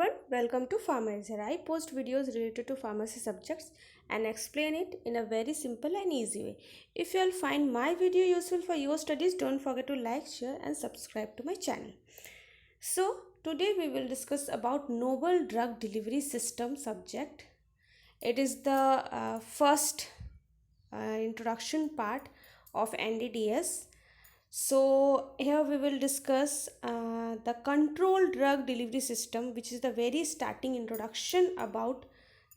everyone, welcome to Pharmacy. I post videos related to pharmacy subjects and explain it in a very simple and easy way. If you all find my video useful for your studies, don't forget to like, share and subscribe to my channel. So today we will discuss about novel drug delivery system subject. It is the first introduction part of NDDS. So here we will discuss the controlled drug delivery system, which is the very starting introduction about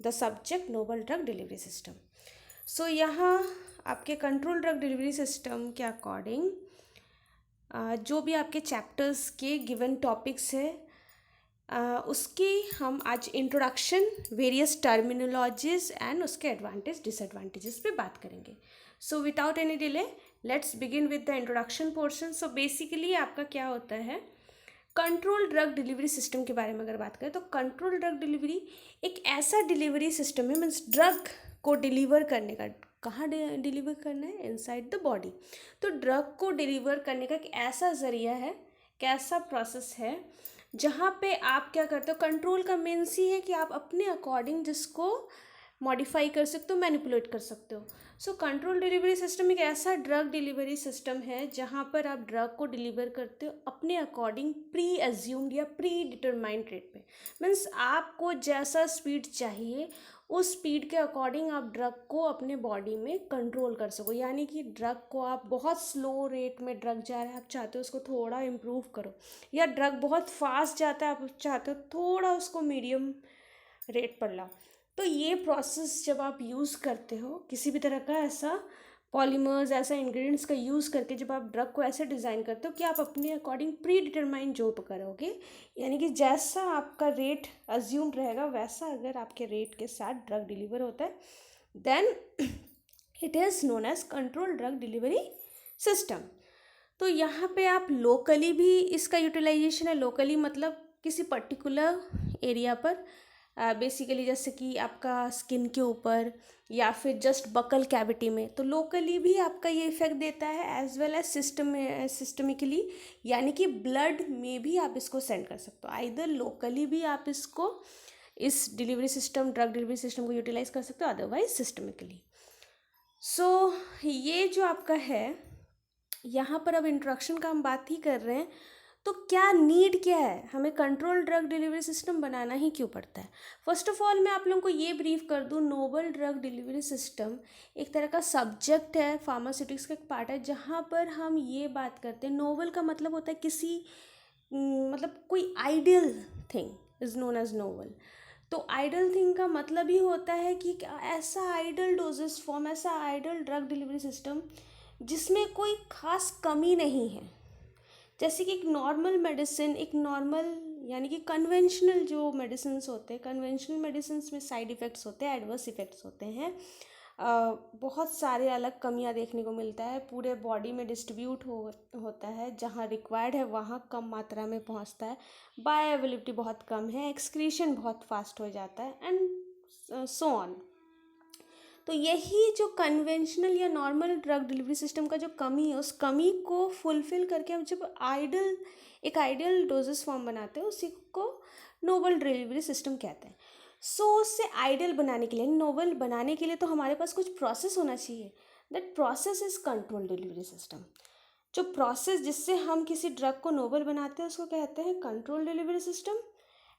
the subject novel drug delivery system. So यहाँ आपके control drug delivery system के according जो भी आपके chapters के given topics है उसकी हम आज इंट्रोडक्शन, वेरियस टर्मिनोलॉजीज एंड उसके एडवांटेज डिसएडवांटेजेस पे बात करेंगे. So without any delay let's begin with the introduction portion. So basically आपका क्या होता है, कंट्रोल ड्रग डिलीवरी सिस्टम के बारे में अगर बात करें तो कंट्रोल ड्रग डिलीवरी एक ऐसा डिलीवरी सिस्टम है, मीन्स ड्रग को डिलीवर करने का. कहाँ डिलीवर करना है? Inside the body. तो ड्रग को डिलीवर करने का एक ऐसा ज़रिया है, कैसा प्रोसेस है जहाँ पे आप क्या करते हो, कंट्रोल का मीन्स ही है कि आप अपने अकॉर्डिंग जिसको मॉडिफाई कर सकते हो, मैनिपुलेट कर सकते हो. सो कंट्रोल डिलीवरी सिस्टम एक ऐसा ड्रग डिलीवरी सिस्टम है जहाँ पर आप ड्रग को डिलीवर करते हो अपने अकॉर्डिंग प्री एज्यूम्ड या प्री डिटरमाइंड रेट पे. मीन्स आपको जैसा स्पीड चाहिए उस स्पीड के अकॉर्डिंग आप ड्रग को अपने बॉडी में कंट्रोल कर सको. यानी कि ड्रग को आप बहुत स्लो रेट में ड्रग जा रहा है, आप चाहते हो उसको थोड़ा इम्प्रूव करो, या ड्रग बहुत फास्ट जाता है, आप चाहते हो थोड़ा उसको मीडियम रेट पर लाओ. तो ये प्रोसेस जब आप यूज़ करते हो किसी भी तरह का ऐसा पॉलीमर्स, ऐसा इंग्रेडिएंट्स का यूज़ करके, जब आप ड्रग को ऐसे डिज़ाइन करते हो कि आप अपने अकॉर्डिंग प्री डिटरमाइन जो करोगे, यानी कि जैसा आपका रेट अज्यूम रहेगा वैसा अगर आपके रेट के साथ ड्रग डिलीवर होता है, then it is known as control drug delivery system. तो यहाँ पे आप लोकली भी इसका यूटिलाइजेशन है. लोकली मतलब किसी पर्टिकुलर एरिया पर, बेसिकली जैसे कि आपका स्किन के ऊपर या फिर जस्ट बकल कैविटी में, तो लोकली भी आपका ये इफेक्ट देता है, एज वेल एज सिस्टमिकली, यानी कि ब्लड में भी आप इसको सेंड कर सकते हो. आइदर लोकली भी आप इसको, इस delivery system, drug delivery system को यूटिलाइज कर सकते हो, अदरवाइज सिस्टमिकली. सो ये जो आपका है, यहाँ पर अब इंट्रोडक्शन का हम बात ही कर रहे हैं. तो क्या नीड क्या है, हमें कंट्रोल ड्रग डिलीवरी सिस्टम बनाना ही क्यों पड़ता है? फर्स्ट ऑफ ऑल मैं आप लोगों को ये ब्रीफ कर दूँ, नोवल ड्रग डिलीवरी सिस्टम एक तरह का सब्जेक्ट है, फार्मास्यूटिक्स का एक पार्ट है, जहाँ पर हम ये बात करते हैं. नोवल का मतलब होता है किसी, मतलब कोई ideal thing is known as novel. तो आइडल थिंग का मतलब ही होता है कि ऐसा आइडल डोजेस फॉर्म, ऐसा आइडल ड्रग डिलीवरी सिस्टम जिसमें कोई खास कमी नहीं है. जैसे कि एक नॉर्मल मेडिसिन, एक नॉर्मल यानी कि कन्वेंशनल जो मेडिसिन्स होते हैं, कन्वेंशनल मेडिसिन्स में साइड इफ़ेक्ट्स होते हैं, एडवर्स इफ़ेक्ट्स होते हैं, बहुत सारे अलग कमियां देखने को मिलता है, पूरे बॉडी में डिस्ट्रीब्यूट होता है, जहाँ रिक्वायर्ड है वहाँ कम मात्रा में पहुँचता है, बायोअवेलेबिलिटी बहुत कम है, एक्सक्रीशन बहुत फास्ट हो जाता है, एंड सो ऑन. तो यही जो कन्वेंशनल या नॉर्मल ड्रग डिलीवरी सिस्टम का जो कमी है, उस कमी को फुलफ़िल करके हम जब एक आइडियल डोजेस फॉर्म बनाते हैं, उसी को नोवल डिलीवरी सिस्टम कहते हैं. सो उससे आइडियल बनाने के लिए, नोवल बनाने के लिए तो हमारे पास कुछ प्रोसेस होना चाहिए. That process is control delivery system. जो प्रोसेस जिससे हम किसी ड्रग को नोवल बनाते हैं उसको कहते हैं कंट्रोल डिलीवरी सिस्टम.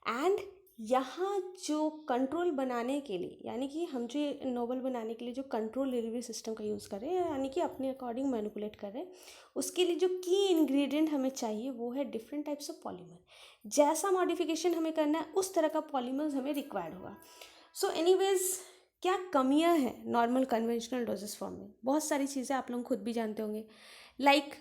एंड यहाँ जो कंट्रोल बनाने के लिए, यानी कि हम जो नोवल बनाने के लिए जो कंट्रोल डिलीवरी सिस्टम का यूज़ कर रहे हैं, यानी कि अपने अकॉर्डिंग मैनिपुलेट कर रहे हैं, उसके लिए जो की इंग्रेडिएंट हमें चाहिए वो है डिफरेंट टाइप्स ऑफ पॉलीमर. जैसा मॉडिफिकेशन हमें करना है उस तरह का पॉलीमर्स हमें रिक्वायर्ड होगा. सो एनीवेज, क्या कमियाँ हैं नॉर्मल कन्वेंशनल डोजेस फॉर्म में? बहुत सारी चीज़ें आप लोग खुद भी जानते होंगे. लाइक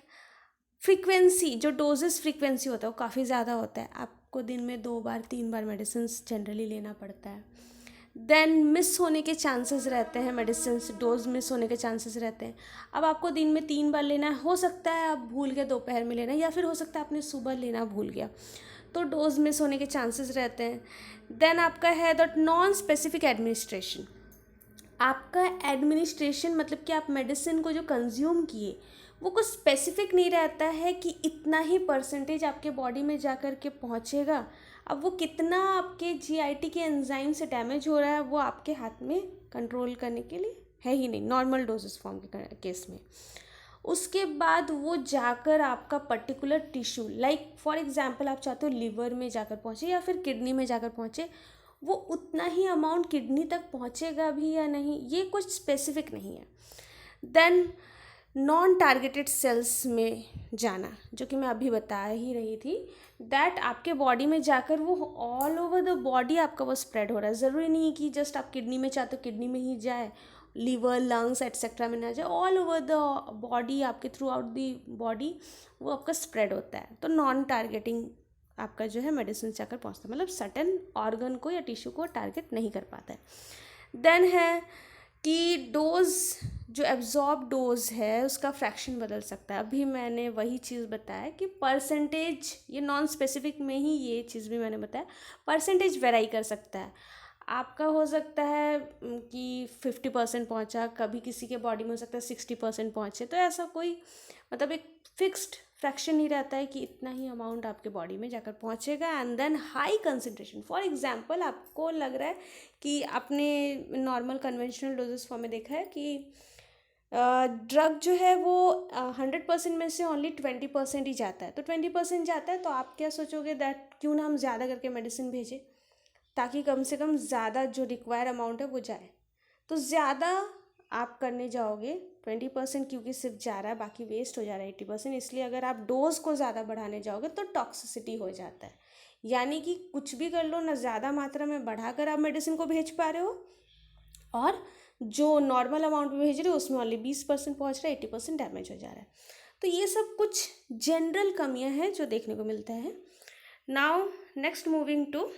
फ्रीक्वेंसी, जो डोजेस फ्रीक्वेंसी होता है वो काफ़ी ज़्यादा होता है. आपको दिन में 2 बार 3 बार मेडिसिन जनरली लेना पड़ता है. देन मिस होने के चांसेस रहते हैं, मेडिसिन डोज मिस होने के चांसेस रहते हैं. अब आपको दिन में 3 बार लेना है, हो सकता है आप भूल गए दोपहर में लेना, या फिर हो सकता है आपने सुबह लेना भूल गया, तो डोज मिस होने के चांसेस रहते हैं. देन आपका है दैट नॉन स्पेसिफिक एडमिनिस्ट्रेशन. आपका एडमिनिस्ट्रेशन मतलब कि आप मेडिसिन को जो कंज्यूम किए वो कुछ स्पेसिफिक नहीं रहता है कि इतना ही परसेंटेज आपके बॉडी में जा कर के पहुँचेगा, अब वो कितना आपके जीआईटी के एंजाइम से डैमेज हो रहा है वो आपके हाथ में कंट्रोल करने के लिए है ही नहीं नॉर्मल डोजेस फॉर्म के केस में। उसके बाद वो जाकर आपका particular tissue, like for example आप चाहते हो लिवर में जाकर पहुँचे या फिर किडनी में जाकर पहुँचे, वो उतना ही अमाउंट किडनी तक पहुँचेगा भी या नहीं ये कुछ स्पेसिफिक नहीं है। देन नॉन टारगेटेड सेल्स में जाना, जो कि मैं अभी बता ही रही थी, दैट आपके बॉडी में जाकर वो ऑल ओवर द बॉडी आपका वो स्प्रेड हो रहा है। ज़रूरी नहीं कि जस्ट आप किडनी में चाहते हो किडनी में ही जाए, लीवर लंग्स एट्सेट्रा में ना जाए, ऑल ओवर द बॉडी आपके थ्रू आउट द बॉडी वो आपका स्प्रेड होता है। तो नॉन टारगेटिंग आपका जो है मेडिसिन जाकर पहुँचता है, मतलब सर्टेन ऑर्गन को या टिश्यू को टारगेट नहीं कर पाता है। देन है कि डोज, जो एब्जॉर्ब डोज है उसका फ्रैक्शन बदल सकता है। अभी मैंने वही चीज़ बताया कि परसेंटेज, ये नॉन स्पेसिफिक में ही ये चीज़ भी मैंने बताया, परसेंटेज वेराई कर सकता है। आपका हो सकता है कि 50% पहुँचा, कभी किसी के बॉडी में हो सकता है 60% पहुँचे। तो ऐसा कोई मतलब एक फिक्स्ड फ्रैक्शन ही रहता है कि इतना ही अमाउंट आपके बॉडी में जाकर पहुँचेगा। And then high concentration, for example आपको लग रहा है कि आपने नॉर्मल कन्वेंशनल डोजेस फॉर्म में देखा है कि ड्रग जो है वो 100% में से ओनली 20% ही जाता है। तो 20% जाता है तो आप क्या सोचोगे, दैट क्यों ना हम ज़्यादा करके मेडिसिन भेजें ताकि कम से कम ज़्यादा जो रिक्वायर अमाउंट है वो जाए। तो ज़्यादा आप करने जाओगे 20% क्योंकि सिर्फ जा रहा है, बाकी वेस्ट हो जा रहा है 80%। इसलिए अगर आप डोज को ज़्यादा बढ़ाने जाओगे तो टॉक्सिसिटी हो जाता है। यानी कि कुछ भी कर लो ना, ज़्यादा मात्रा में बढ़ाकर आप मेडिसिन को भेज पा रहे हो और जो नॉर्मल अमाउंट में भेज रहे हो उसमें ओनली 20% पहुँच रहा है, 80% डैमेज हो जा रहा है। तो ये सब कुछ जनरल कमियां हैं जो देखने को मिलता है। Now next moving to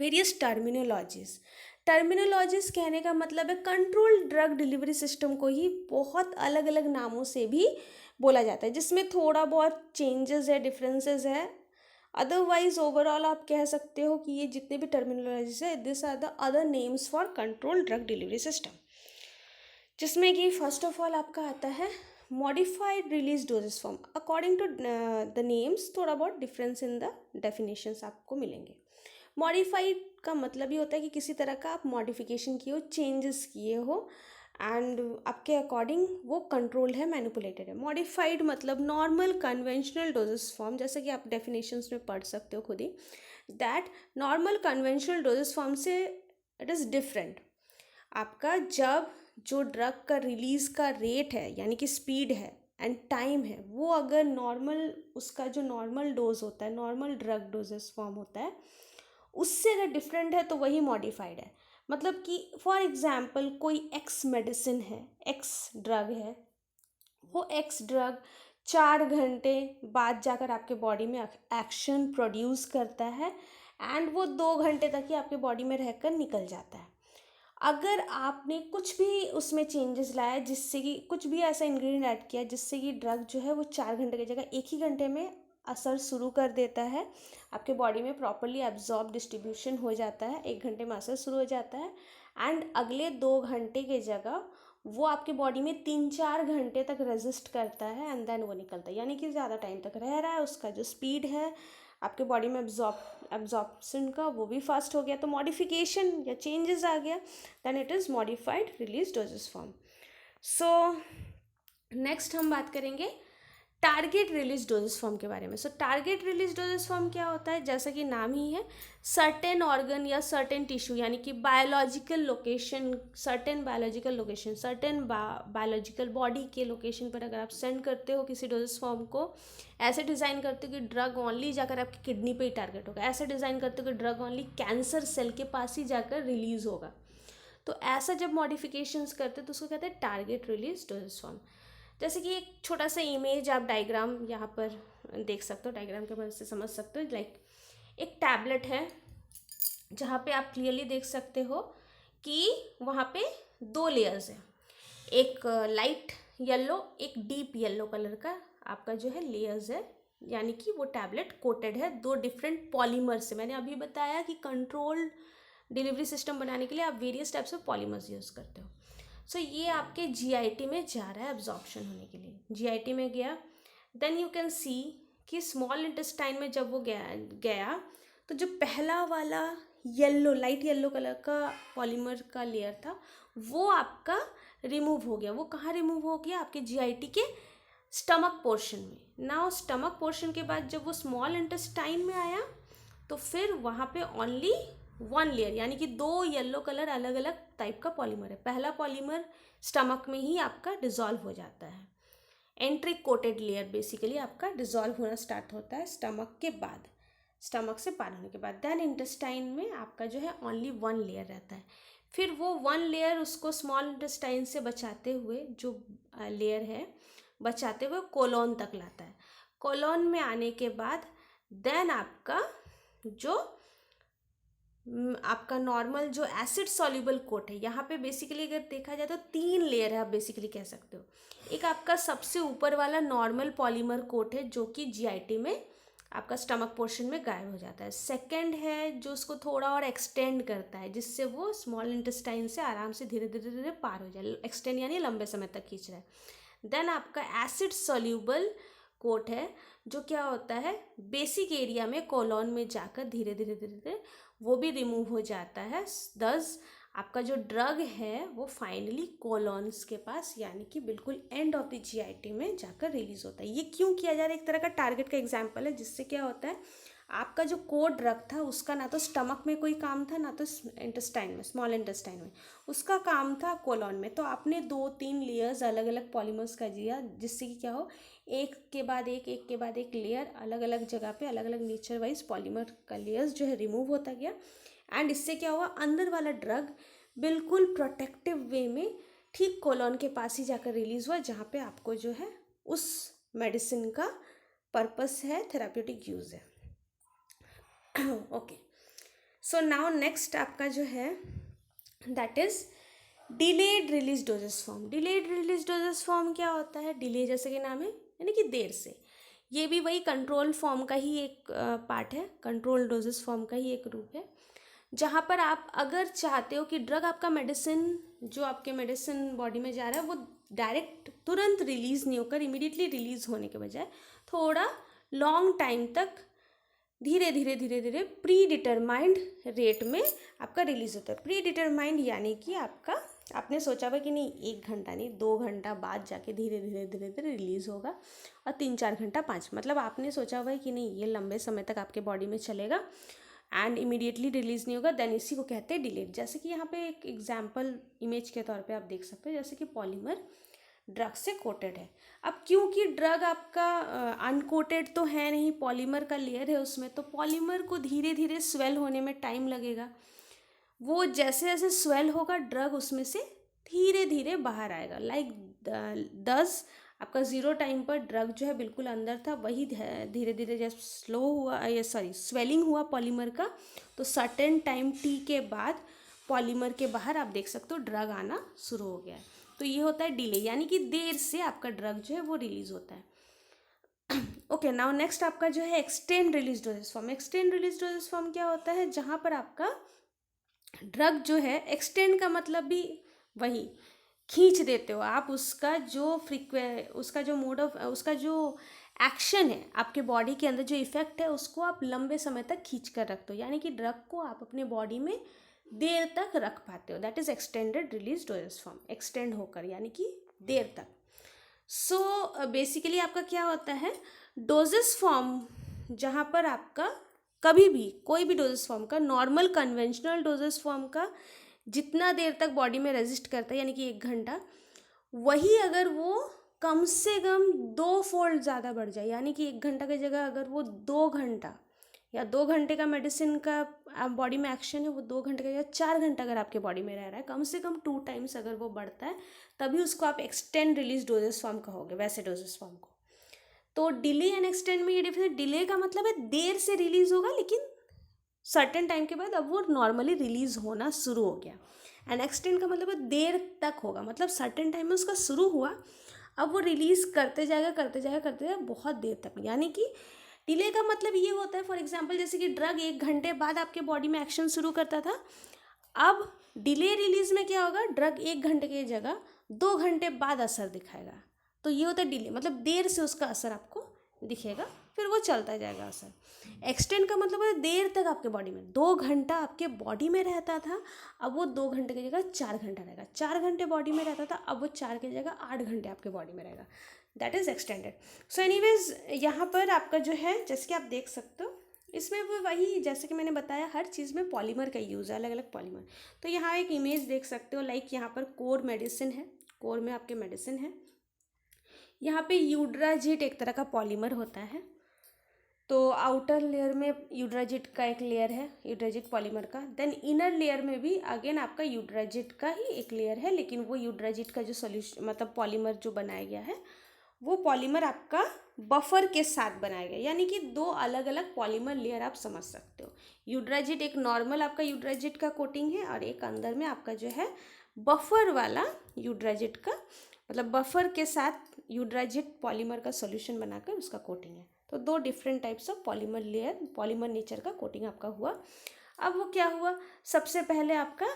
various terminologies. Terminologies कहने का मतलब है कंट्रोल ड्रग डिलीवरी सिस्टम को ही बहुत अलग अलग नामों से भी बोला जाता है, जिसमें थोड़ा बहुत चेंजेस है, डिफरेंसेस है। अदरवाइज ओवरऑल आप कह सकते हो कि ये जितने भी टर्मिनोलॉजीज है, this are the other names for control drug delivery system. जिसमें कि फर्स्ट ऑफ ऑल आपका आता है modified release dosage form. According to the names थोड़ा बहुत डिफरेंस इन द डेफिनेशंस आपको मिलेंगे। मॉडिफाइड का मतलब ये होता है कि किसी तरह का आप मॉडिफिकेशन किए हो, चेंजेस किए हो एंड आपके अकॉर्डिंग वो कंट्रोल है, मैनिपुलेटेड है। मॉडिफाइड मतलब नॉर्मल कन्वेंशनल डोजेस फॉर्म, जैसे कि आप डेफिनेशंस में पढ़ सकते हो खुद ही, that normal conventional doses form से इट इज़ डिफरेंट। आपका जब जो ड्रग का रिलीज़ का रेट है यानी कि स्पीड है एंड टाइम है, वो अगर नॉर्मल, उसका जो नॉर्मल डोज होता है, नॉर्मल ड्रग डोजेस फॉर्म होता है, उससे अगर डिफरेंट है तो वही मॉडिफाइड है। मतलब कि फॉर एग्जांपल कोई एक्स मेडिसिन है, एक्स ड्रग है, वो एक्स ड्रग 4 घंटे बाद जाकर आपके बॉडी में एक्शन प्रोड्यूस करता है एंड वो 2 घंटे तक ही आपके बॉडी में रहकर निकल जाता है। अगर आपने कुछ भी उसमें चेंजेस लाया, जिससे कि कुछ भी ऐसा इंग्रेडिएंट ऐड किया जिससे कि ड्रग जो है वो 4 घंटे की जगह 1 ही घंटे में असर शुरू कर देता है, आपके बॉडी में प्रॉपरली एब्जॉर्ब डिस्ट्रीब्यूशन हो जाता है, 1 घंटे में असर शुरू हो जाता है एंड अगले 2 घंटे की जगह वो आपके बॉडी में 3-4 घंटे तक रेजिस्ट करता है एंड देन वो निकलता है। यानी कि ज़्यादा टाइम तक रह रहा है, उसका जो स्पीड है आपके बॉडी में एब्जॉर्प्शन का वो भी फास्ट हो गया, तो मॉडिफिकेशन या चेंजेस आ गया, then it is modified release dosage form. So next हम बात करेंगे टारगेट रिलीज डोजेस फॉर्म के बारे में। सो टारगेट रिलीज डोजेस फॉर्म क्या होता है, जैसा कि नाम ही है, सर्टेन ऑर्गन या सर्टेन टिश्यू यानी कि biological location, certain biological location, certain biological body के लोकेशन पर अगर आप सेंड करते हो किसी डोजेस फॉर्म को, ऐसे डिज़ाइन करते हो कि ड्रग ओनली जाकर आपकी किडनी पे ही टारगेट होगा, ऐसे डिज़ाइन करते हो कि ड्रग ओनली कैंसर सेल के पास ही जाकर रिलीज होगा। तो ऐसा जब मॉडिफिकेशंस करते हैं तो उसको कहते हैं टारगेट रिलीज डोजेस फॉर्म। जैसे कि एक छोटा सा इमेज आप डायग्राम यहाँ पर देख सकते हो, डायग्राम के मदद से समझ सकते हो। लाइक एक टैबलेट है जहाँ पे आप क्लियरली देख सकते हो कि वहाँ पे 2 लेयर्स हैं, एक लाइट येलो, एक डीप येलो कलर का आपका जो है लेयर्स है, यानी कि वो टैबलेट कोटेड है 2 डिफरेंट पॉलीमर से। मैंने अभी बताया कि कंट्रोल डिलीवरी सिस्टम बनाने के लिए आप various types of polymers use करते हो। सो ये आपके जीआईटी में जा रहा है एब्जॉर्प्शन होने के लिए, जीआईटी में गया, देन यू कैन सी कि स्मॉल इंटेस्टाइन में जब वो गया तो जो पहला वाला येलो, लाइट येलो कलर का पॉलीमर का लेयर था वो आपका रिमूव हो गया। वो कहाँ रिमूव हो गया? आपके जीआईटी के स्टमक पोर्शन में। नाउ स्टमक पोर्शन के बाद जब वो स्मॉल इंटेस्टाइन में आया तो फिर वहाँ पे ओनली वन लेयर, यानी कि दो येलो कलर अलग अलग टाइप का पॉलीमर है। पहला पॉलीमर स्टमक में ही आपका डिसॉल्व हो जाता है। एंट्रिक कोटेड लेयर बेसिकली आपका डिसॉल्व होना स्टार्ट होता है स्टमक के बाद, स्टमक से पार होने के बाद। देन इंटेस्टाइन में आपका जो है ओनली वन लेयर रहता है। फिर वो वन लेयर उसको स्मॉल इंटेस्टाइन से बचाते हुए, जो लेयर है बचाते हुए कोलोन तक लाता है। कोलोन में आने के बाद देन आपका जो आपका नॉर्मल जो एसिड सॉल्युबल कोट है, यहाँ पे बेसिकली अगर देखा जाए तो तीन लेयर है आप बेसिकली कह सकते हो। एक आपका सबसे ऊपर वाला नॉर्मल पॉलीमर कोट है जो कि जीआईटी में आपका स्टमक पोर्शन में गायब हो जाता है। सेकंड है जो उसको थोड़ा और एक्सटेंड करता है, जिससे वो स्मॉल इंटेस्टाइन से आराम से धीरे धीरे धीरे पार हो जाए। एक्सटेंड यानी लंबे समय तक खींच रहा है। देन आपका एसिड सॉल्युबल कोट है जो क्या होता है बेसिक एरिया में कोलोन में जाकर धीरे धीरे धीरे धीरे वो भी रिमूव हो जाता है। दस आपका जो ड्रग है वो फाइनली कोलोन्स के पास यानी कि बिल्कुल एंड ऑफ द जीआईटी में जाकर रिलीज होता है। ये क्यों किया जा रहा है? एक तरह का टारगेट का एग्जाम्पल है, जिससे क्या होता है आपका जो कोर ड्रग था उसका ना तो स्टमक में कोई काम था ना तो इंटेस्टाइन में, स्मॉल इंटेस्टाइन में, उसका काम था कोलोन में। तो आपने दो तीन लेयर्स अलग अलग पॉलीमर्स का दिया, जिससे कि क्या हो एक के बाद एक लेयर अलग अलग जगह पे अलग अलग नेचर वाइज पॉलीमर का लेयर्स जो है रिमूव होता गया। एंड इससे क्या हुआ अंदर वाला ड्रग बिल्कुल प्रोटेक्टिव वे में ठीक कोलोन के पास ही जाकर रिलीज हुआ, जहाँ पे आपको जो है उस मेडिसिन का पर्पस है, थेराप्यूटिक यूज़ है। ओके, सो नाउ नेक्स्ट आपका जो है that is delayed release dosage form. Delayed release dosage form क्या होता है? डिले जैसे कि नाम है यानी कि देर से। ये भी वही कंट्रोल फॉर्म का ही एक पार्ट है, कंट्रोल डोजेस फॉर्म का ही एक रूप है, जहाँ पर आप अगर चाहते हो कि ड्रग आपका मेडिसिन जो आपके मेडिसिन बॉडी में जा रहा है वो डायरेक्ट तुरंत रिलीज़ नहीं होकर इमीडिएटली रिलीज़ होने के बजाय थोड़ा लॉन्ग टाइम तक धीरे धीरे धीरे धीरे प्री डिटरमाइंड रेट में आपका रिलीज़ होता है। प्री डिटरमाइंड यानी कि आपने सोचा हुआ कि नहीं 1 घंटा नहीं 2 घंटा बाद जाके धीरे धीरे धीरे धीरे रिलीज़ होगा, और 3-4 घंटा 5, मतलब आपने सोचा हुआ है कि नहीं ये लंबे समय तक आपके बॉडी में चलेगा एंड इमीडिएटली रिलीज़ नहीं होगा, देन इसी को कहते हैं डिलेड। जैसे कि यहाँ पे एक एग्जाम्पल इमेज के तौर पे आप देख सकते हो, जैसे कि पॉलीमर ड्रग से कोटेड है। अब क्योंकि ड्रग आपका अनकोटेड तो है नहीं, पॉलीमर का लेयर है उसमें, तो पॉलीमर को धीरे धीरे स्वेल होने में टाइम लगेगा। वो जैसे जैसे स्वेल होगा ड्रग उसमें से धीरे धीरे बाहर आएगा। लाइक 10 आपका 0 टाइम पर ड्रग जो है बिल्कुल अंदर था, वही धीरे धीरे जब स्लो हुआ स्वेलिंग हुआ पॉलीमर का, तो सर्टेन टाइम टी के बाद पॉलीमर के बाहर आप देख सकते हो ड्रग आना शुरू हो गया है। तो ये होता है डिले, यानी कि देर से आपका ड्रग जो है वो रिलीज होता है। ओके, नाउ नेक्स्ट आपका जो है extend release dosage form. Extend release dosage form क्या होता है? जहाँ पर आपका ड्रग जो है एक्सटेंड का मतलब भी वही खींच देते हो आप, उसका जो मोड ऑफ उसका जो एक्शन है आपके बॉडी के अंदर, जो इफेक्ट है उसको आप लंबे समय तक खींच कर रखते हो, यानी कि ड्रग को आप अपने बॉडी में देर तक रख पाते हो। That is extended release dosage form, extend होकर यानी कि देर तक। सो बेसिकली आपका क्या होता है डोजेस फॉर्म, जहाँ पर आपका कभी भी कोई भी डोजेस फॉर्म का नॉर्मल कन्वेंशनल डोजेस फॉर्म का जितना देर तक बॉडी में रेजिस्ट करता है यानी कि 1 घंटा, वही अगर वो कम से कम 2 फोल्ड ज़्यादा बढ़ जाए, यानी कि 1 घंटा की जगह अगर वो 2 घंटा या 2 घंटे का मेडिसिन का बॉडी में एक्शन है, वो 2 घंटे का या 4 घंटा अगर आपके बॉडी में रह रहा है, कम से कम 2 टाइम्स अगर वो बढ़ता है, तभी उसको आप एक्सटेंड रिलीज डोजेस फॉर्म कहोगे, वैसे डोजेस फॉर्म को। तो डिले एंड एक्सटेंड में ये डिफरेंस, डिले का मतलब है देर से रिलीज होगा लेकिन सर्टेन टाइम के बाद अब वो नॉर्मली रिलीज होना शुरू हो गया। एंड एक्सटेंड का मतलब है देर तक होगा, मतलब सर्टेन टाइम में उसका शुरू हुआ, अब वो रिलीज करते जाएगा बहुत देर तक। यानी कि डिले का मतलब ये होता है, फॉर एग्जांपल जैसे कि ड्रग 1 घंटे बाद आपके बॉडी में एक्शन शुरू करता था, अब डिले रिलीज में क्या होगा, ड्रग 1 घंटे की जगह 2 घंटे बाद असर दिखाएगा। तो ये होता है डिले, मतलब देर से उसका असर आपको दिखेगा फिर वो चलता जाएगा असर। एक्सटेंड का मतलब है देर तक आपके बॉडी में, 2 घंटा आपके बॉडी में रहता था, अब वो 2 घंटे की जगह 4 घंटा रहेगा। 4 घंटे बॉडी में रहता था, अब वो 4 की जगह 8 घंटे आपके बॉडी में रहेगा। That is extended. So anyways यहाँ पर आपका जो है, जैसे कि आप देख सकते हो, इसमें वो वही जैसे कि मैंने बताया हर चीज़ में पॉलीमर का यूज़ है, अलग अलग पॉलीमर। तो यहाँ एक इमेज देख सकते हो, लाइक यहाँ पर कोर मेडिसिन है, कोर में आपके मेडिसिन है। यहाँ पे यूड्राजिट एक तरह का पॉलीमर होता है। तो आउटर लेयर में यूड्राजिट का एक लेयर है, यूड्राजिट पॉलीमर का। देन इनर लेयर में भी अगेन आपका यूड्राजिट का ही एक लेयर है, लेकिन वो यूड्राजिट का जो सोल्यूशन मतलब पॉलीमर जो बनाया गया है, वो पॉलीमर आपका बफर के साथ बनाया गया, यानी कि 2 अलग अलग पॉलीमर लेयर आप समझ सकते हो। यूड्राजिट एक नॉर्मल आपका यूड्राजिट का कोटिंग है, और एक अंदर में आपका जो है बफर वाला यूड्राजिट का, मतलब बफर के साथ यूड्राजिट पॉलीमर का सॉल्यूशन बनाकर उसका कोटिंग है। तो 2 different types of polymer layer, polymer nature का कोटिंग आपका हुआ। अब वो क्या हुआ, सबसे पहले आपका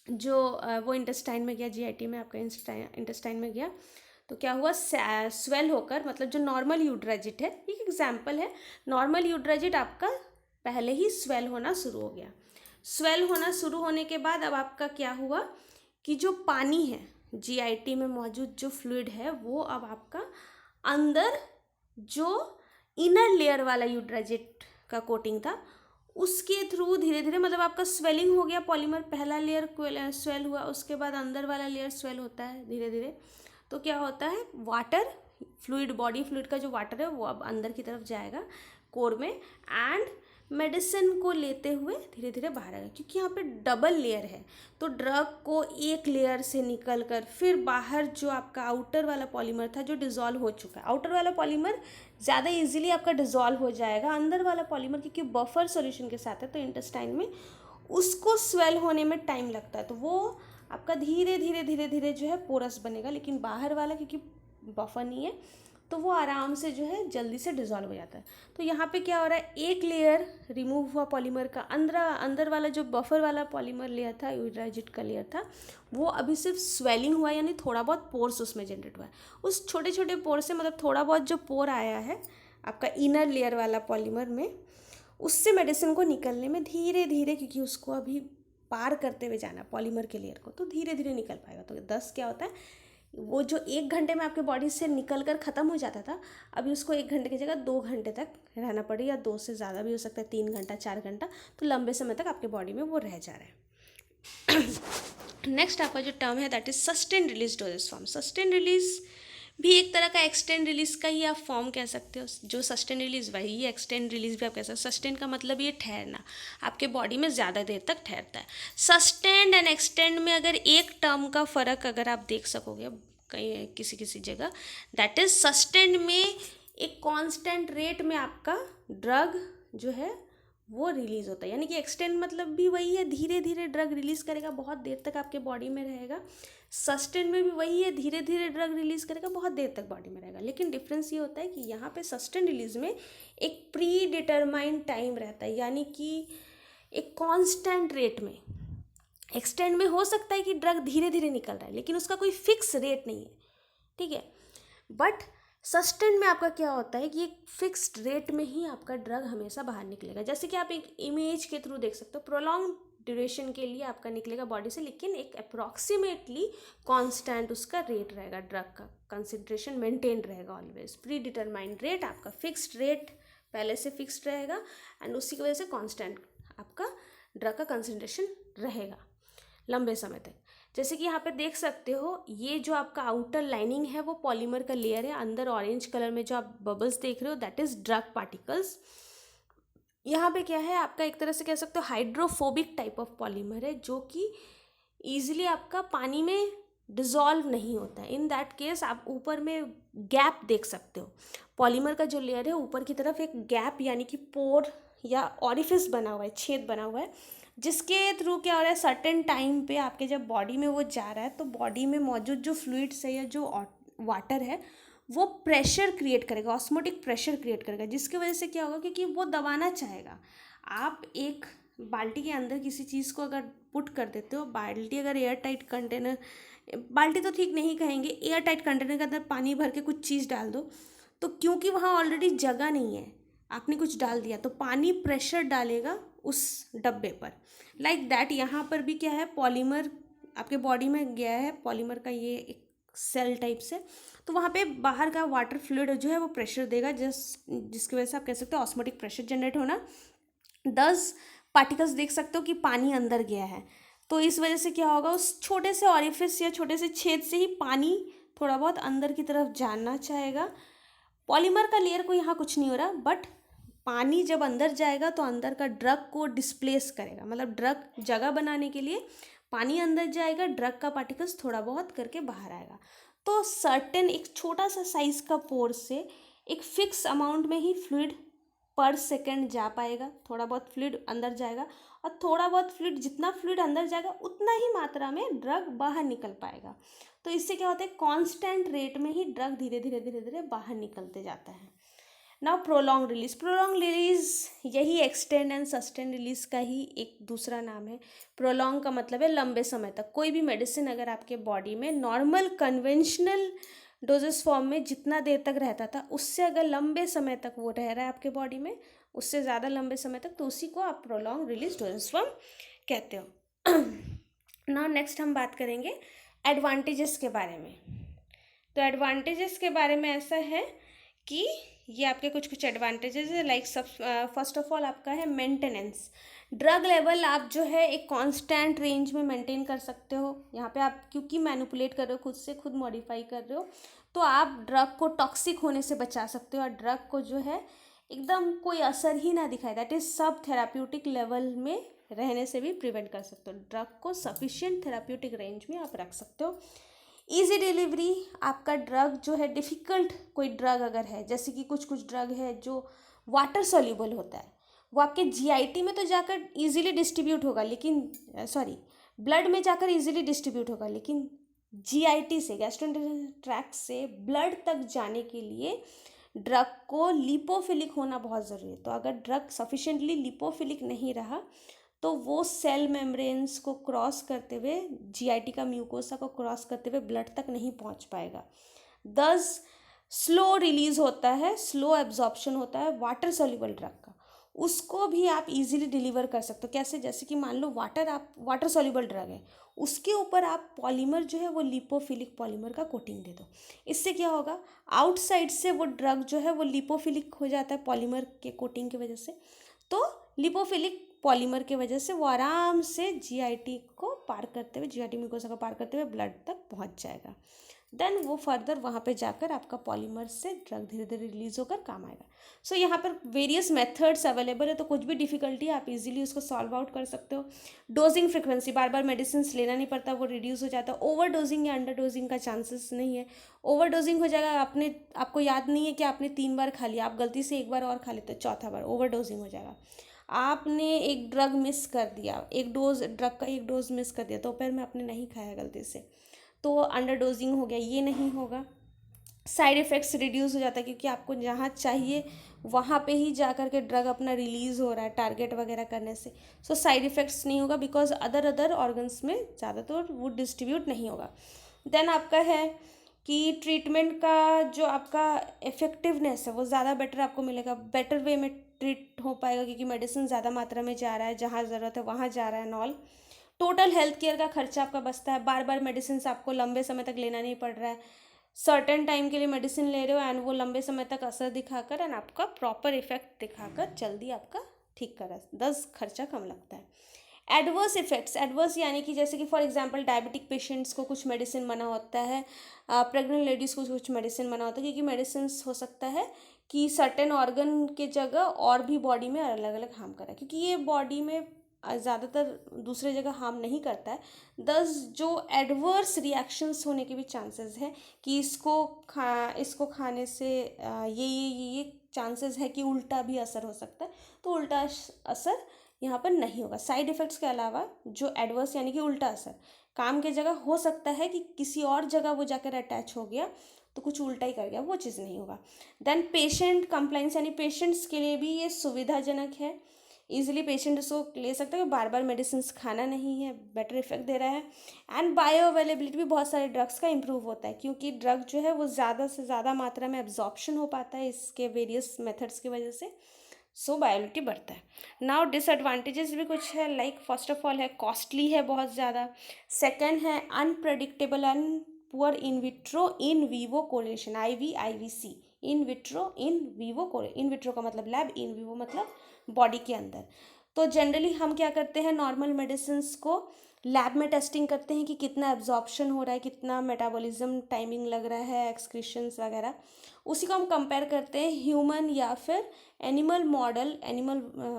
जो वो इंटेस्टाइन में गया, जीआईटी में आपका इंटेस्टाइन में गया, तो क्या हुआ, स्वेल होकर, मतलब जो नॉर्मल यूड्राजिट है, एक एग्जाम्पल है, नॉर्मल यूड्राजिट आपका पहले ही स्वेल होना शुरू हो गया। स्वेल होना शुरू होने के बाद अब आपका क्या हुआ कि जो पानी है, जीआईटी में मौजूद जो फ्लूइड है, वो अब आपका अंदर जो इनर लेयर वाला यूड्राजिट का कोटिंग था उसके थ्रू धीरे धीरे, मतलब आपका स्वेलिंग हो गया, पॉलीमर पहला लेयर स्वेल हुआ, उसके बाद अंदर वाला लेयर स्वेल होता है धीरे धीरे। तो क्या होता है, वाटर फ्लूइड, बॉडी फ्लूइड का जो वाटर है वो अब अंदर की तरफ जाएगा कोर में, एंड मेडिसिन को लेते हुए धीरे धीरे बाहर आएगा। क्योंकि यहाँ पे डबल लेयर है, तो ड्रग को एक लेयर से निकल कर फिर बाहर जो आपका आउटर वाला पॉलीमर था जो डिज़ोल्व हो चुका है, आउटर वाला पॉलीमर ज़्यादा इजीली आपका डिज़ोल्व हो जाएगा, अंदर वाला पॉलीमर क्योंकि बफर सॉल्यूशन के साथ है, तो इंटेस्टाइन में उसको स्वेल होने में टाइम लगता है, तो वो आपका धीरे धीरे धीरे धीरे जो है पोरस बनेगा। लेकिन बाहर वाला क्योंकि बफर नहीं है, तो वो आराम से जो है जल्दी से डिज़ोल्व हो जाता है। तो यहाँ पे क्या हो रहा है, एक लेयर रिमूव हुआ पॉलीमर का, अंदर वाला जो बफर वाला पॉलीमर लेयर था, यूड्राजिट का लेयर था, वो अभी सिर्फ स्वेलिंग हुआ, यानी थोड़ा बहुत पोर्स उसमें जनरेट हुआ है। उस छोटे छोटे पोर से, मतलब थोड़ा बहुत जो पोर आया है आपका इनर लेयर वाला पॉलीमर में, उससे मेडिसिन को निकलने में धीरे धीरे, क्योंकि उसको अभी पार करते हुए जाना पॉलीमर के लेयर को, तो धीरे धीरे निकल पाएगा। तो 10 क्या होता है, वो जो 1 घंटे में आपके बॉडी से निकल कर ख़त्म हो जाता था, अभी उसको 1 घंटे की जगह 2 घंटे तक रहना पड़े, या 2 से ज़्यादा भी हो सकता है, 3 घंटा 4 घंटा, तो लंबे समय तक आपके बॉडी में वो रह जा रहा है। नेक्स्ट आपका जो टर्म है that is sustain release dosage form. Sustain release भी एक तरह का एक्सटेंड रिलीज का ही आप फॉर्म कह सकते हो। जो सस्टेन रिलीज वही एक्सटेंड रिलीज भी आप कह सकते हो। सस्टेन का मतलब ये ठहरना, आपके बॉडी में ज़्यादा देर तक ठहरता है। सस्टेंड एंड एक्सटेंड में अगर एक टर्म का फ़र्क अगर आप देख सकोगे कहीं किसी किसी जगह, दैट इज सस्टेंड में एक कांस्टेंट रेट में आपका ड्रग जो है वो रिलीज होता है, यानी कि एक्सटेंड मतलब भी वही है, धीरे धीरे ड्रग रिलीज करेगा, बहुत देर तक आपके बॉडी में रहेगा। सस्टेन में भी वही है, धीरे धीरे ड्रग रिलीज करेगा, बहुत देर तक बॉडी में रहेगा। लेकिन डिफरेंस ये होता है कि यहाँ पे सस्टेन रिलीज में एक प्री डिटरमाइंड टाइम रहता है, यानी कि एक कांस्टेंट रेट में। एक्सटेंड में हो सकता है कि ड्रग धीरे धीरे निकल रहा है, लेकिन उसका कोई फिक्स रेट नहीं है, ठीक है। बट सस्टेन में आपका क्या होता है कि एक फिक्स्ड रेट में ही आपका ड्रग हमेशा बाहर निकलेगा। जैसे कि आप एक इमेज के थ्रू देख सकते हो, प्रोलॉन्ग ड्यूरेशन के लिए आपका निकलेगा बॉडी से, लेकिन एक अप्रॉक्सीमेटली कांस्टेंट उसका रेट रहेगा, ड्रग का कंसंट्रेशन मेंटेन रहेगा ऑलवेज। प्री डिटरमाइंड रेट आपका फिक्स्ड रेट पहले से फिक्स्ड रहेगा, एंड उसी की वजह से कांस्टेंट आपका ड्रग का कंसंट्रेशन रहेगा लंबे समय तक। जैसे कि यहाँ पे देख सकते हो, ये जो आपका आउटर लाइनिंग है वो पॉलीमर का लेयर है, अंदर ऑरेंज कलर में जो आप बबल्स देख रहे हो दैट इज ड्रग पार्टिकल्स। यहाँ पे क्या है, आपका एक तरह से कह सकते हो हाइड्रोफोबिक टाइप ऑफ पॉलीमर है, जो कि ईजिली आपका पानी में डिज़ोल्व नहीं होता है। इन दैट केस आप ऊपर में गैप देख सकते हो, पॉलीमर का जो लेयर है ऊपर की तरफ एक गैप यानी कि पोर या ऑरिफिस बना हुआ है, छेद बना हुआ है, जिसके थ्रू क्या हो रहा है, सर्टेन टाइम पे आपके जब बॉडी में वो जा रहा है तो बॉडी में मौजूद जो फ्लूइड्स है या जो वाटर है वो प्रेशर क्रिएट करेगा, ऑस्मोटिक प्रेशर क्रिएट करेगा, जिसकी वजह से क्या होगा, क्योंकि वो दबाना चाहेगा। आप एक बाल्टी के अंदर किसी चीज़ को अगर पुट कर देते हो, बाल्टी अगर एयर टाइट कंटेनर, बाल्टी तो ठीक नहीं कहेंगे, एयर टाइट कंटेनर के अंदर पानी भर के कुछ चीज़ डाल दो, तो क्योंकि वहाँ ऑलरेडी जगह नहीं है, आपने कुछ डाल दिया, तो पानी प्रेशर डालेगा उस डब्बे पर। लाइक दैट यहाँ पर भी क्या है, पॉलीमर आपके बॉडी में गया है, पॉलीमर का ये एक सेल टाइप से, तो वहाँ पे बाहर का वाटर फ्लूइड जो है वो प्रेशर देगा, जिसकी वजह से आप कह सकते हो ऑस्मोटिक प्रेशर जनरेट होना। 10 पार्टिकल्स देख सकते हो कि पानी अंदर गया है, तो इस वजह से क्या होगा, उस छोटे से ऑरिफिस या छोटे से छेद से ही पानी थोड़ा बहुत अंदर की तरफ जाना चाहेगा। पॉलीमर का लेयर को यहाँ कुछ नहीं हो रहा, बट पानी जब अंदर जाएगा तो अंदर का ड्रग को डिस्प्लेस करेगा, मतलब ड्रग जगह बनाने के लिए पानी अंदर जाएगा, ड्रग का पार्टिकल्स थोड़ा बहुत करके बाहर आएगा। तो सर्टेन एक छोटा सा साइज का पोर से एक फिक्स अमाउंट में ही फ्लूइड पर सेकेंड जा पाएगा, थोड़ा बहुत फ्लूइड अंदर जाएगा, और थोड़ा बहुत फ्लूइड, जितना फ्लूइड अंदर जाएगा उतना ही मात्रा में ड्रग बाहर निकल पाएगा। तो इससे क्या होता है, कांस्टेंट रेट में ही ड्रग धीरे धीरे धीरे धीरे बाहर निकलते जाता है। Now prolong release, prolong release यही एक्सटेंड एंड सस्टेन रिलीज का ही एक दूसरा नाम है। प्रोलॉन्ग का मतलब है लंबे समय तक। कोई भी मेडिसिन अगर आपके बॉडी में नॉर्मल कन्वेंशनल डोजेस फॉर्म में जितना देर तक रहता था, उससे अगर लंबे समय तक वो रह रहा है आपके बॉडी में, उससे ज़्यादा लंबे समय तक, तो उसी को आप प्रोलॉन्ग रिलीज डोजेस फॉर्म कहते हो। नाउ नेक्स्ट हम बात करेंगे एडवांटेजेस के बारे में। तो एडवांटेजेस के बारे में ऐसा है कि ये आपके कुछ कुछ एडवांटेजेस है। लाइक सब फर्स्ट ऑफ ऑल आपका है मेंटेनेंस। ड्रग लेवल आप जो है एक कांस्टेंट रेंज में मेंटेन कर सकते हो। यहाँ पे आप क्योंकि मैनिपुलेट कर रहे हो, खुद से खुद मॉडिफाई कर रहे हो, तो आप ड्रग को टॉक्सिक होने से बचा सकते हो, और ड्रग को जो है एकदम कोई असर ही ना दिखाए, दैट इज सब थेराप्यूटिक लेवल में रहने से भी प्रिवेंट कर सकते हो। ड्रग को सफिशिएंट थेराप्यूटिक रेंज में आप रख सकते हो। ईजी डिलीवरी, आपका ड्रग जो है डिफ़िकल्ट कोई ड्रग अगर है, जैसे कि कुछ कुछ ड्रग है जो वाटर सॉल्यूबल होता है, वो आपके जीआईटी में तो जाकर इजीली डिस्ट्रीब्यूट होगा, लेकिन ब्लड में जाकर इजीली डिस्ट्रीब्यूट होगा, लेकिन जीआईटी से, गैस्ट्रोइंटेस्टाइनल ट्रैक्ट से ब्लड तक जाने के लिए ड्रग को लिपोफिलिक होना बहुत ज़रूरी है। तो अगर ड्रग सफिशिएंटली लिपोफिलिक नहीं रहा तो वो सेल मेम्ब्रेन्स को क्रॉस करते हुए, जीआईटी का म्यूकोसा को क्रॉस करते हुए ब्लड तक नहीं पहुंच पाएगा। 10 स्लो रिलीज होता है, स्लो एब्जॉर्प्शन होता है वाटर सॉल्युबल ड्रग का, उसको भी आप इजीली डिलीवर कर सकते हो। कैसे, जैसे कि मान लो वाटर सॉल्युबल ड्रग है, उसके ऊपर आप पॉलीमर जो है वो लिपोफिलिक पॉलीमर का कोटिंग दे दो। इससे क्या होगा, आउटसाइड से वो ड्रग जो है वो लिपोफिलिक हो जाता है पॉलीमर के कोटिंग की वजह से, तो लिपोफिलिक पॉलीमर के वजह से वो आराम से जीआईटी को पार करते हुए, जीआईटी म्यूकोसा को पार करते हुए ब्लड तक पहुंच जाएगा। देन वो फर्दर वहाँ पे जाकर आपका पॉलीमर से ड्रग धीरे धीरे रिलीज होकर काम आएगा। सो यहाँ पर वेरियस मेथड्स अवेलेबल है, तो कुछ भी डिफिकल्टी आप इजीली उसको सॉल्व आउट कर सकते हो। डोजिंग फ्रिक्वेंसी, बार बार मेडिसिन लेना नहीं पड़ता, वो रिड्यूस हो जाता है। ओवर डोजिंग या अंडर डोजिंग का चांसेस नहीं है। ओवर डोजिंग हो जाएगा, आपको याद नहीं है कि आपने 3 बार खा लिया, आप गलती से 1 बार और खा लेते हो, चौथा बार ओवर डोजिंग हो जाएगा। आपने एक ड्रग मिस कर दिया, ड्रग का एक डोज मिस कर दिया, दोपहर में आपने नहीं खाया गलती से, तो अंडर डोजिंग हो गया, ये नहीं होगा। साइड इफ़ेक्ट्स रिड्यूस हो जाता है, क्योंकि आपको जहाँ चाहिए वहाँ पे ही जा कर के ड्रग अपना रिलीज़ हो रहा है टारगेट वगैरह करने से। सो साइड इफ़ेक्ट्स नहीं होगा, बिकॉज अदर ऑर्गन्स में ज़्यादातर वो डिस्ट्रीब्यूट नहीं होगा। देन आपका है कि ट्रीटमेंट का जो आपका इफ़ेक्टिवनेस है वो ज़्यादा बेटर आपको मिलेगा, बेटर वे में ट्रीट हो पाएगा, क्योंकि मेडिसिन ज़्यादा मात्रा में जा रहा है, जहाँ ज़रूरत है वहाँ जा रहा है नॉल। टोटल हेल्थ केयर का खर्चा आपका बचता है, बार बार मेडिसिन आपको लंबे समय तक लेना नहीं पड़ रहा है, सर्टेन टाइम के लिए मेडिसिन ले रहे हो एंड वो लंबे समय तक असर दिखाकर एंड आपका प्रॉपर इफेक्ट दिखाकर जल्दी आपका ठीक कर रहा है, 10 खर्चा कम लगता है। एडवर्स इफेक्ट्स, एडवर्स यानी कि जैसे कि फॉर एग्जांपल डायबिटिक पेशेंट्स को कुछ मेडिसिन मना होता है, प्रेग्नेंट लेडीज़ को कुछ मेडिसिन मना होता है, क्योंकि मेडिसिन हो सकता है कि सर्टेन ऑर्गन के जगह और भी बॉडी में अलग अलग हार्म करा, क्योंकि ये बॉडी में ज़्यादातर दूसरे जगह हार्म नहीं करता है। 10 जो एडवर्स रिएक्शंस होने के भी चांसेस हैं कि इसको खाने से ये चांसेस है कि उल्टा भी असर हो सकता है, तो उल्टा असर यहाँ पर नहीं होगा। साइड इफ़ेक्ट्स के अलावा जो एडवर्स यानी कि उल्टा असर काम के जगह हो सकता है कि किसी और जगह वो जाकर अटैच हो गया तो कुछ उल्टा ही कर गया, वो चीज़ नहीं होगा। देन पेशेंट कंप्लाइंस, यानी पेशेंट्स के लिए भी ये सुविधाजनक है, ईजिली पेशेंट इसको ले सकता है, बार बार मेडिसिन खाना नहीं है, बेटर इफेक्ट दे रहा है। एंड बायो अवेलेबिलिटी भी बहुत सारे ड्रग्स का इंप्रूव होता है, क्योंकि ड्रग जो है वो ज़्यादा से ज़्यादा मात्रा में एब्जॉर्प्शन हो पाता है इसके वेरियस मेथड्स की वजह से, सो बायोलिटी बढ़ता है। नाउ डिसएडवांटेजेस भी कुछ है, लाइक फर्स्ट ऑफ ऑल है कॉस्टली है बहुत ज़्यादा, सेकेंड है unpredictable and poor in vitro in vivo correlation, IVC, in vitro in vivo correlation, in vitro का मतलब लैब, इन वीवो मतलब बॉडी के अंदर। तो जनरली हम क्या करते हैं, नॉर्मल मेडिसिन को लैब में टेस्टिंग करते हैं कि कितना एब्जॉर्प्शन हो रहा है, कितना मेटाबॉलिज्म टाइमिंग लग रहा है, एक्सक्रीशंस वगैरह, उसी को हम कंपेयर करते हैं ह्यूमन या फिर एनिमल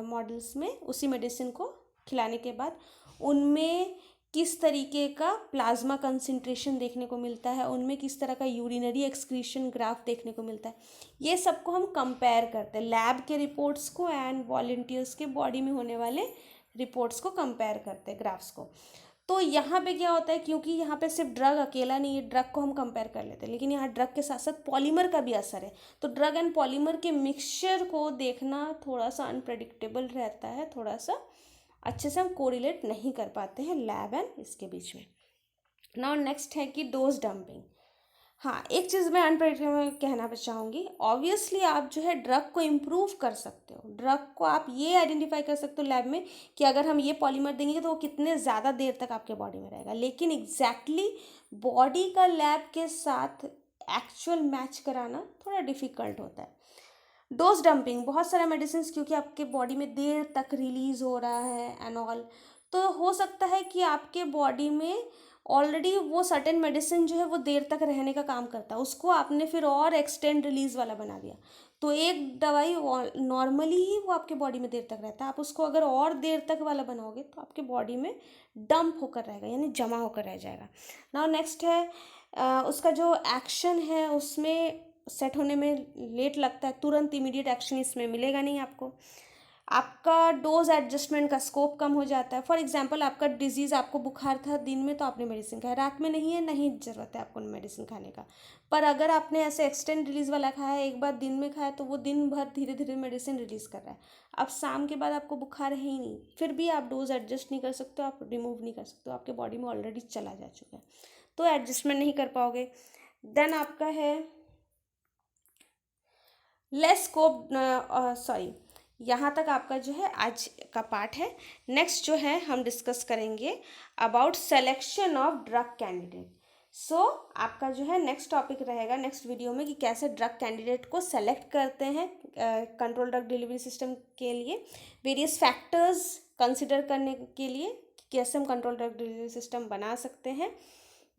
मॉडल्स में। उसी मेडिसिन को खिलाने के बाद उनमें किस तरीके का प्लाज्मा कंसंट्रेशन देखने को मिलता है, उनमें किस तरह का यूरिनरी एक्सक्रीशन ग्राफ देखने को मिलता है, ये सबको हम कंपेयर करते हैं, लैब के रिपोर्ट्स को एंड वॉलंटियर्स के बॉडी में होने वाले रिपोर्ट्स को कंपेयर करते हैं, ग्राफ्स को। तो यहाँ पे क्या होता है, क्योंकि यहाँ पे सिर्फ ड्रग अकेला नहीं है, ड्रग को हम कंपेयर कर लेते हैं, लेकिन यहाँ ड्रग के साथ साथ पॉलीमर का भी असर है, तो ड्रग एंड पॉलीमर के मिक्सचर को देखना थोड़ा सा अनप्रेडिक्टेबल रहता है, थोड़ा सा अच्छे से हम कोरिलेट नहीं कर पाते हैं लैब एंड इसके बीच में। नाउ नेक्स्ट है कि डोज डंपिंग। हाँ, एक चीज़ मैं अनप्रेडिक्टेबल कहना चाहूँगी, ऑब्वियसली आप जो है ड्रग को इम्प्रूव कर सकते हो, ड्रग को आप ये आइडेंटिफाई कर सकते हो लैब में कि अगर हम ये पॉलीमर देंगे तो वो कितने ज़्यादा देर तक आपके बॉडी में रहेगा, लेकिन एग्जैक्टली बॉडी का लैब के साथ एक्चुअल मैच कराना थोड़ा डिफ़िकल्ट होता है। डोज डंपिंग, बहुत सारा मेडिसिन क्योंकि आपके बॉडी में देर तक रिलीज हो रहा है एंड ऑल, तो हो सकता है कि आपके बॉडी में ऑलरेडी वो सर्टेन मेडिसिन जो है वो देर तक रहने का काम करता है, उसको आपने फिर और एक्सटेंड रिलीज वाला बना दिया, तो एक दवाई नॉर्मली ही वो आपके बॉडी में देर तक रहता है, आप उसको अगर और देर तक वाला बनाओगे तो आपके बॉडी में डंप होकर रहेगा, यानी जमा होकर रह जाएगा। नाउ नेक्स्ट है उसका जो एक्शन है उसमें सेट होने में लेट लगता है, तुरंत इमीडिएट एक्शन इसमें मिलेगा नहीं आपको, आपका डोज एडजस्टमेंट का स्कोप कम हो जाता है। फॉर एग्जांपल आपका डिजीज़, आपको बुखार था दिन में तो आपने मेडिसिन खाया, रात में नहीं है, नहीं ज़रूरत है आपको मेडिसिन खाने का, पर अगर आपने ऐसे एक्सटेंड रिलीज वाला खाया है, एक बार दिन में खाया, तो वो दिन भर धीरे धीरे मेडिसिन रिलीज़ कर रहा है, अब शाम के बाद आपको बुखार है ही नहीं, फिर भी आप डोज एडजस्ट नहीं कर सकते, आप रिमूव नहीं कर सकते, आपके बॉडी में ऑलरेडी चला जा चुका है, तो एडजस्टमेंट नहीं कर पाओगे। देन आपका है लेस स्कोप, सॉरी, यहाँ तक आपका जो है आज का पार्ट है। नेक्स्ट जो है हम डिस्कस करेंगे about selection of drug candidate. So आपका जो है नेक्स्ट टॉपिक रहेगा नेक्स्ट वीडियो में कि कैसे ड्रग कैंडिडेट को सेलेक्ट करते हैं कंट्रोल ड्रग डिलीवरी सिस्टम के लिए, वेरियस फैक्टर्स कंसिडर करने के लिए कैसे हम कंट्रोल ड्रग डिलीवरी सिस्टम बना सकते हैं,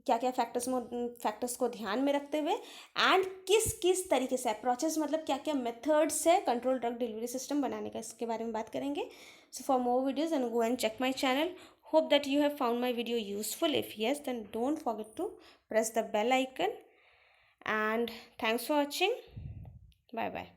क्या क्या फैक्टर्स को ध्यान में रखते हुए, एंड किस किस तरीके से अप्रोचेस, मतलब क्या क्या मेथड्स है कंट्रोल ड्रग डिलीवरी सिस्टम बनाने का, इसके बारे में बात करेंगे। So for more videos and go and check my channel. Hope that you have found my video useful. If yes, then don't forget to press the bell icon, and thanks for watching. Bye bye.